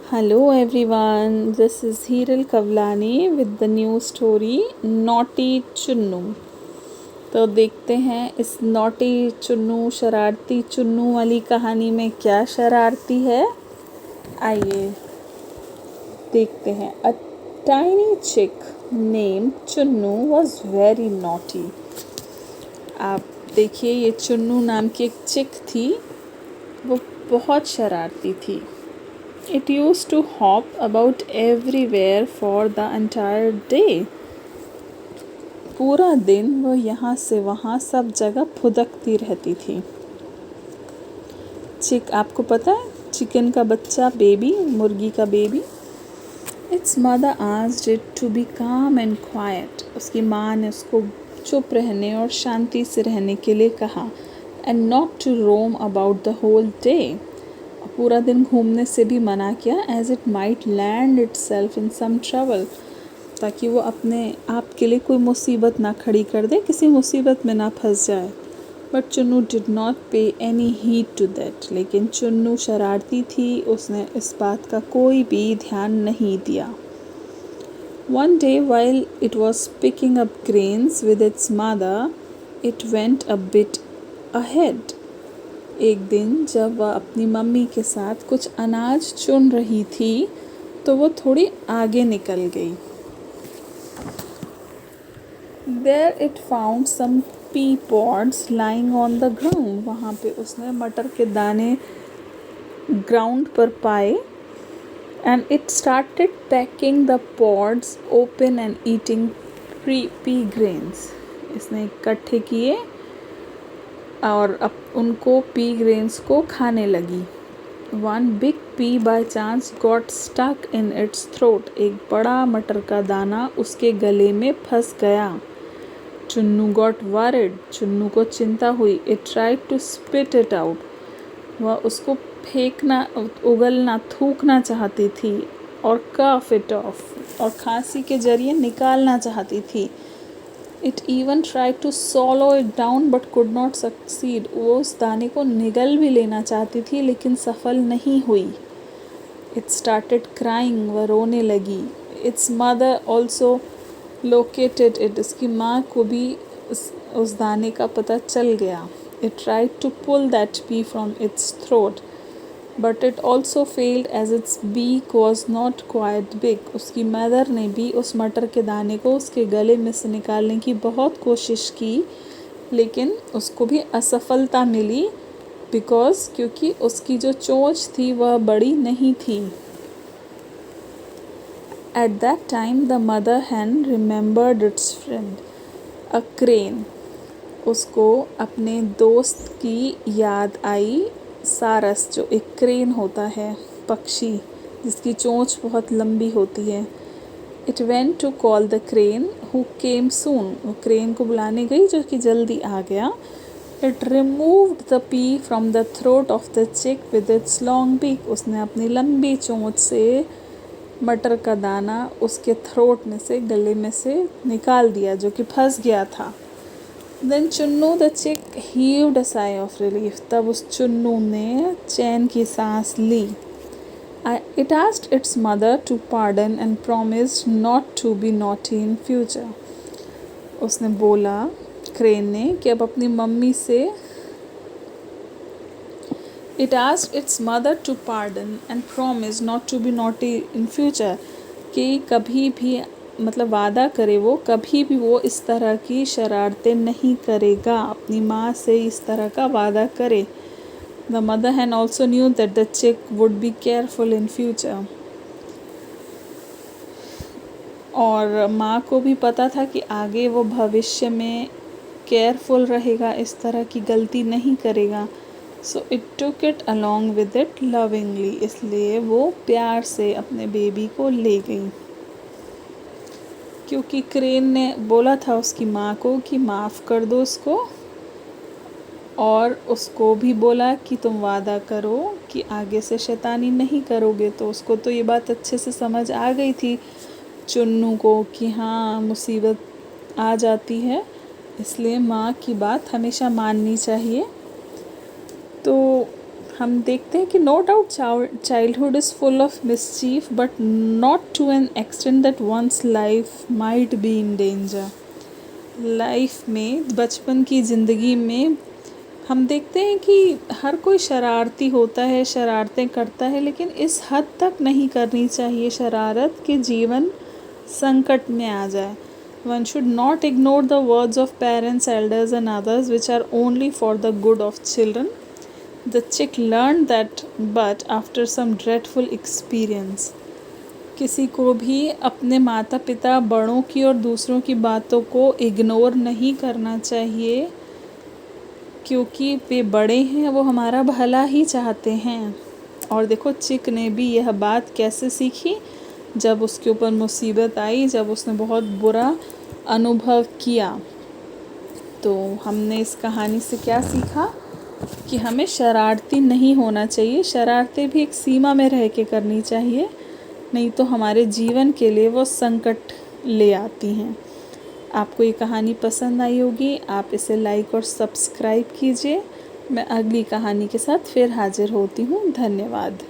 Hello everyone, this is Hiral Kavlani with the new story Naughty Chunnu. तो देखते हैं इस नॉटी चुन्नू शरारती चुन्नू वाली कहानी में क्या शरारती है। आइए देखते हैं। A tiny chick named Chunnu was very naughty। आप देखिए, ये चुन्नू नाम की एक चिक थी, वो बहुत शरारती थी। It used to hop about everywhere for the entire day। पूरा दिन वो यहाँ से वहाँ सब जगह फुदकती रहती थी। चिक, आपको पता है, चिकन का बच्चा, बेबी, मुर्गी का baby. Its mother asked it to be calm and quiet। उसकी माँ ने उसको चुप रहने और शांति से रहने के लिए कहा। And not to roam about the whole day। पूरा दिन घूमने से भी मना किया। As it might land itself in some trouble. ताकि वो अपने आप के लिए कोई मुसीबत ना खड़ी कर दे, किसी मुसीबत में ना फंस जाए। बट चुन्नू डिड नॉट पे एनी हीड टू दैट। लेकिन चुन्नू शरारती थी, उसने इस बात का कोई भी ध्यान नहीं दिया। One day while it was picking up grains with its mother, it went a bit ahead. एक दिन जब वह अपनी मम्मी के साथ कुछ अनाज चुन रही थी तो वो थोड़ी आगे निकल गई। There it found some pea pods lying on the ground। वहाँ पे उसने मटर के दाने ग्राउंड पर पाए। And it started packing the pods open and eating pea grains। इसने इकट्ठे किए और अब उनको पी ग्रेन्स को खाने लगी। One big pea by chance got stuck in its throat. एक बड़ा मटर का दाना उसके गले में फंस गया। Chunnu got worried. चुन्नू को चिंता हुई। It tried to spit it out. वह उसको फेंकना, उगलना, थूकना चाहती थी और कफ इट ऑफ, और खांसी के जरिए निकालना चाहती थी। It even tried to swallow it down but could not succeed। वो उस दाने को निगल भी लेना चाहती थी लेकिन सफल नहीं हुई। It started crying। वह रोने लगी। Its mother also located it। इसकी माँ को भी उस दाने का पता चल गया। It tried to pull that pea from its throat but it also failed as its beak was not quite big। उसकी मदर ने भी उस मटर के दाने को उसके गले में से निकालने की बहुत कोशिश की लेकिन उसको भी असफलता मिली। क्योंकि उसकी जो चोंच थी वह बड़ी नहीं थी। At that time the mother hen remembered its friend a crane। उसको अपने दोस्त की याद आई। सारस, जो एक क्रेन होता है, पक्षी जिसकी चोंच बहुत लंबी होती है। It went to call the crane who came soon. वो क्रेन को बुलाने गई जो कि जल्दी आ गया। It removed the pea from the throat of the chick with its long beak. उसने अपनी लंबी चोंच से मटर का दाना उसके थ्रोट में से, गले में से निकाल दिया जो कि फंस गया था। Then चुन्नू द चिक heaved a sigh of relief। तब उस चुन्नू ने चैन की सांस ली। It asked its mother to pardon and promised not to be naughty in future। उसने बोला, क्रेन ने, कि अब अपनी मम्मी से It asked its mother to pardon and promise not to be naughty in future। कि कभी भी, मतलब वादा करे वो, कभी भी वो इस तरह की शरारतें नहीं करेगा। अपनी माँ से इस तरह का वादा करे। The mother hen also knew that the chick would be careful in future. और माँ को भी पता था कि आगे वो भविष्य में केयरफुल रहेगा, इस तरह की गलती नहीं करेगा। So it took it along with it lovingly. इसलिए वो प्यार से अपने बेबी को ले गई। क्योंकि क्रेन ने बोला था उसकी माँ को कि माफ़ कर दो उसको, और उसको भी बोला कि तुम वादा करो कि आगे से शैतानी नहीं करोगे। तो उसको तो ये बात अच्छे से समझ आ गई थी चुन्नू को कि हाँ, मुसीबत आ जाती है, इसलिए माँ की बात हमेशा माननी चाहिए। तो हम देखते हैं कि no doubt childhood is full of mischief but not to an extent that one's life might be in danger. Life में, बचपन की ज़िंदगी में हम देखते हैं कि हर कोई शरारती होता है, शरारतें करता है, लेकिन इस हद तक नहीं करनी चाहिए शरारत कि जीवन संकट में आ जाए। One should not ignore the words of parents, elders and others which are only for the good of children. The chick learned that but after some dreadful experience. किसी को भी अपने माता पिता, बड़ों की और दूसरों की बातों को इग्नोर नहीं करना चाहिए, क्योंकि वे बड़े हैं, वो हमारा भला ही चाहते हैं। और देखो चिक ने भी यह बात कैसे सीखी, जब उसके ऊपर मुसीबत आई, जब उसने बहुत बुरा अनुभव किया। तो हमने इस कहानी से क्या सीखा कि हमें शरारती नहीं होना चाहिए। शरारतें भी एक सीमा में रह के करनी चाहिए, नहीं तो हमारे जीवन के लिए वो संकट ले आती हैं। आपको ये कहानी पसंद आई होगी, आप इसे लाइक और सब्सक्राइब कीजिए। मैं अगली कहानी के साथ फिर हाजिर होती हूँ। धन्यवाद।